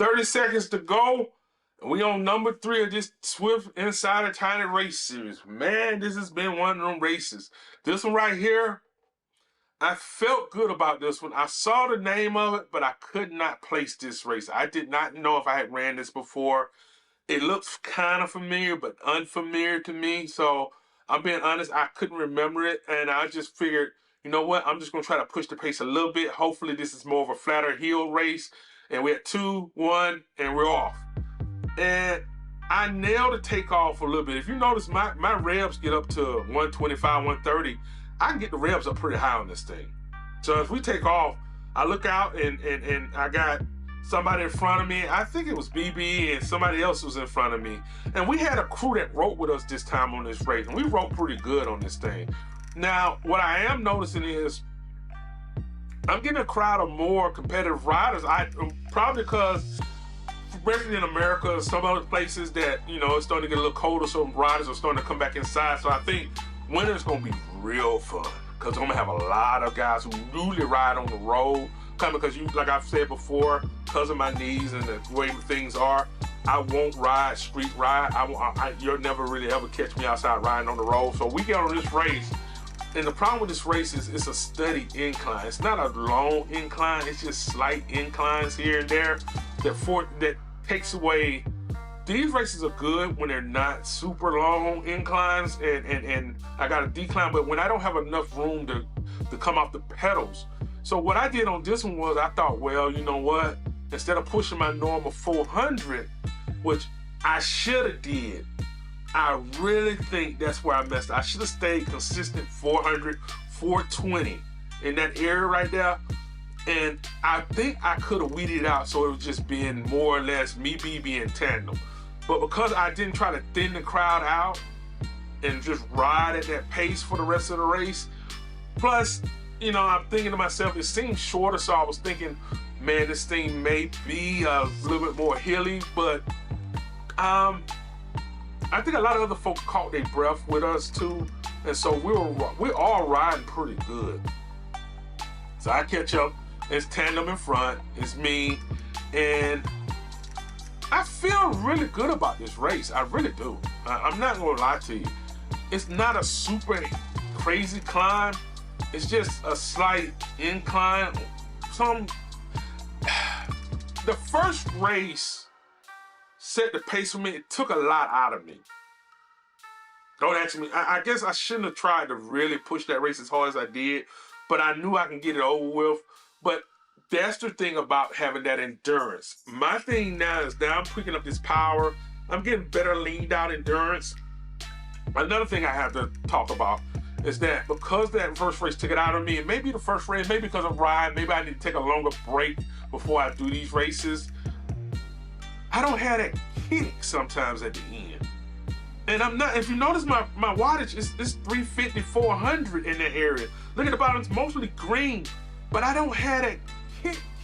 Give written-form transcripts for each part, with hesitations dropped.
30 seconds to go. And we on number 3 of this Zwift Insider Tiny Race series. Man, this has been one of them races. This one right here, I felt good about this one. I saw the name of it, but I could not place this race. I did not know if I had ran this before. It looks kind of familiar, but unfamiliar to me. So I'm being honest, I couldn't remember it. And I just figured, you know what? I'm just going to try to push the pace a little bit. Hopefully this is more of a flatter hill race. And we're at 2, 1, and we're off. And I nailed the takeoff a little bit. If you notice, my revs get up to 125, 130. I can get the revs up pretty high on this thing. So if we take off, I look out and I got somebody in front of me. I think it was BB and somebody else was in front of me. And we had a crew that rode with us this time on this race. And we rode pretty good on this thing. Now, what I am noticing is I'm getting a crowd of more competitive riders. Probably because, especially in America, some other places that, you know, it's starting to get a little colder, so riders are starting to come back inside. So I think winter's gonna be real fun because I'm gonna have a lot of guys who usually ride on the road coming because, like I've said before, because of my knees and the way things are, I won't ride street ride. You'll never really ever catch me outside riding on the road. So we get on this race, and the problem with this race is it's a steady incline. It's not a long incline. It's just slight inclines here and there that takes away. These races are good when they're not super long inclines and I got a decline, but when I don't have enough room to come off the pedals. So what I did on this one was I thought, well, you know what? Instead of pushing my normal 400, which I should have did, I really think that's where I messed up. I should have stayed consistent 400, 420 in that area right there. And I think I could have weeded it out so it was just being more or less me being tandem. But because I didn't try to thin the crowd out and just ride at that pace for the rest of the race, plus, you know, I'm thinking to myself, it seemed shorter, so I was thinking, man, this thing may be a little bit more hilly, but I think a lot of other folks caught their breath with us too, and so we're all riding pretty good. So I catch up, it's tandem in front, it's me, and I feel really good about this race. I really do. I'm not gonna lie to you. It's not a super crazy climb. It's just a slight incline. The first race set the pace for me. It took a lot out of me. Don't ask me. I guess I shouldn't have tried to really push that race as hard as I did, but I knew I can get it over with. But that's the thing about having that endurance. My thing now is I'm picking up this power. I'm getting better leaned out endurance. Another thing I have to talk about is that because that first race took it out of me, and maybe the first race, maybe because I'm riding, maybe I need to take a longer break before I do these races, I don't have that kick sometimes at the end. And I'm not, if you notice my wattage is 350, 400 in that area. Look at the bottom, it's mostly green, but I don't have that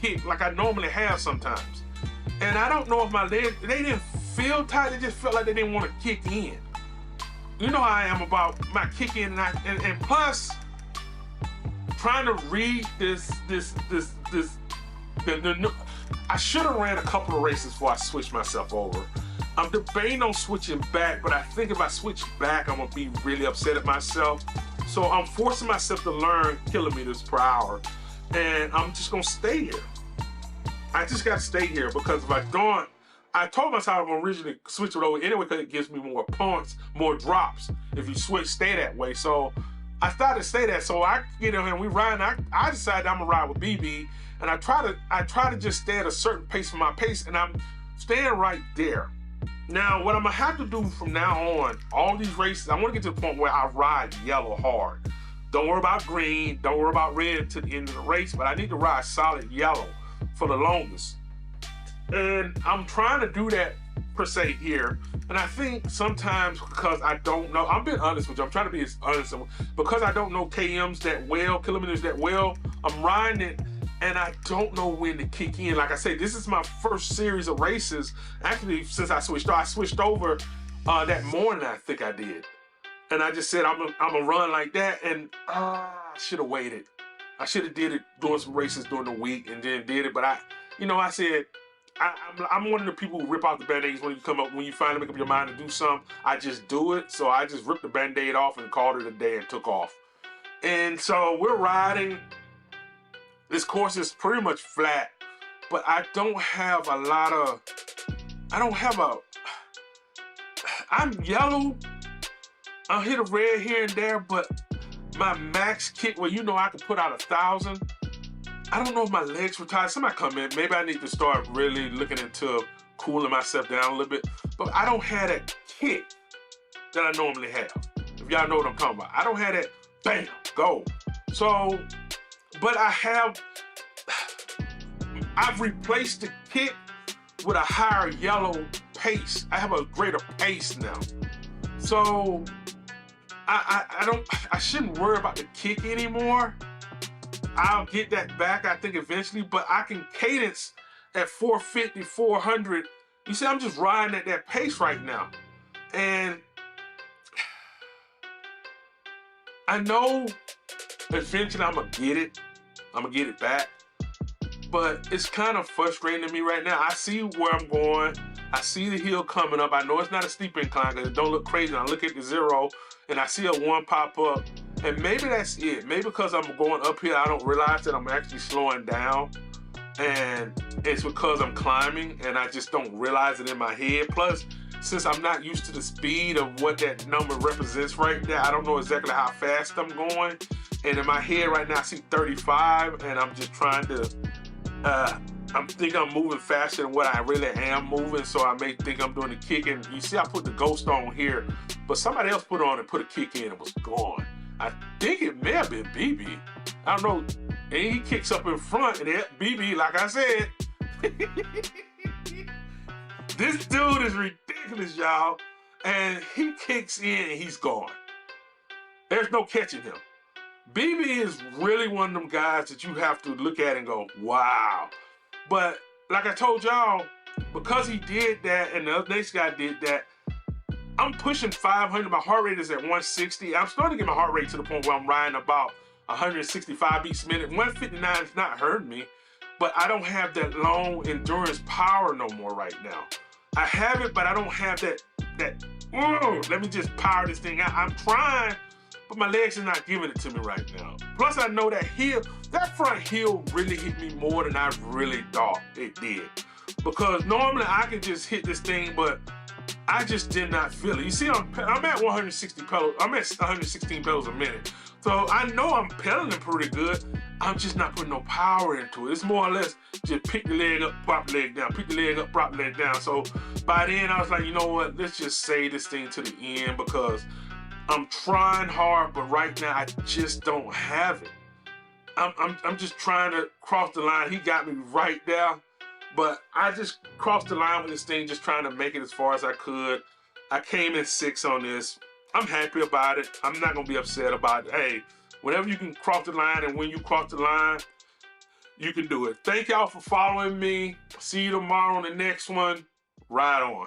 kick like I normally have sometimes. And I don't know if my legs, they didn't feel tight, they just felt like they didn't want to kick in. You know how I am about my kick in, and plus trying to read I should have ran a couple of races before I switched myself over. I'm debating on switching back, but I think if I switch back, I'm gonna be really upset at myself. So I'm forcing myself to learn kilometers per hour, and I'm just gonna stay here. I just gotta stay here because if I don't, I told myself I'm gonna originally switch it over anyway because it gives me more points, more drops if you stay that way. So I started to stay that. So I get in here and we ride. I decided I'm gonna ride with BB, and I try to just stay at a certain pace for my pace, and I'm staying right there. Now, what I'm gonna have to do from now on, all these races, I wanna get to the point where I ride yellow hard. Don't worry about green, don't worry about red to the end of the race, but I need to ride solid yellow for the longest. And I'm trying to do that per se here. And I think sometimes because I don't know, I'm being honest with you, I'm trying to be as honest, because I don't know KMs that well, kilometers that well, I'm riding it and I don't know when to kick in. Like I say, this is my first series of races. Actually, since I switched over that morning, I think I did. And I just said, I'm gonna run like that, and I should have waited. I should have did it during some races during the week and then did it, but I said, I'm one of the people who rip out the band-aids when you finally make up your mind to do something. I just do it. So I just ripped the band-aid off and called it a day and took off. And so we're riding. This course is pretty much flat, but I don't have a lot of, I'm yellow. I'll hit a red here and there, but my max kick, well, I could put out 1,000. I don't know if my legs were tired. Somebody come in. Maybe I need to start really looking into cooling myself down a little bit. But I don't have that kick that I normally have. If y'all know what I'm talking about. I don't have that, bam, go. So, but I've replaced the kick with a higher yellow pace. I have a greater pace now. So, I shouldn't worry about the kick anymore. I'll get that back, I think, eventually, but I can cadence at 450, 400. You see, I'm just riding at that pace right now. And I know eventually I'm gonna get it. I'm gonna get it back. But it's kind of frustrating to me right now. I see where I'm going. I see the hill coming up. I know it's not a steep incline because it don't look crazy. I look at the 0 and I see a 1 pop up. And maybe that's it. Maybe because I'm going up here, I don't realize that I'm actually slowing down. And it's because I'm climbing and I just don't realize it in my head. Plus, since I'm not used to the speed of what that number represents right there, I don't know exactly how fast I'm going. And in my head right now, I see 35 and I'm just trying to, I think I'm moving faster than what I really am moving. So I may think I'm doing the kick. And you see, I put the ghost on here, but somebody else put on and put a kick in and it was gone. I think it may have been BB. I don't know. And he kicks up in front, and BB, like I said, this dude is ridiculous, y'all. And he kicks in, and he's gone. There's no catching him. BB is really one of them guys that you have to look at and go, wow. But like I told y'all, because he did that, and the next guy did that, I'm pushing 500. My heart rate is at 160. I'm starting to get my heart rate to the point where I'm riding about 165 beats a minute. 159 is not hurting me, but I don't have that long endurance power no more right now. I have it, but I don't have that, let me just power this thing out. I'm trying, but my legs are not giving it to me right now. Plus, I know that front heel really hit me more than I really thought it did. Because normally I could just hit this thing, but I just did not feel it. You see, I'm at 160 pedals. I'm at 116 pedals a minute. So I know I'm pedaling pretty good. I'm just not putting no power into it. It's more or less just pick the leg up, prop the leg down, pick the leg up, prop the leg down. So by then I was like, you know what? Let's just say this thing to the end because I'm trying hard, but right now I just don't have it. I'm just trying to cross the line. He got me right there. But I just crossed the line with this thing, just trying to make it as far as I could. I came in 6 on this. I'm happy about it. I'm not going to be upset about it. Hey, whenever you can cross the line and when you cross the line, you can do it. Thank y'all for following me. See you tomorrow on the next one. Ride on.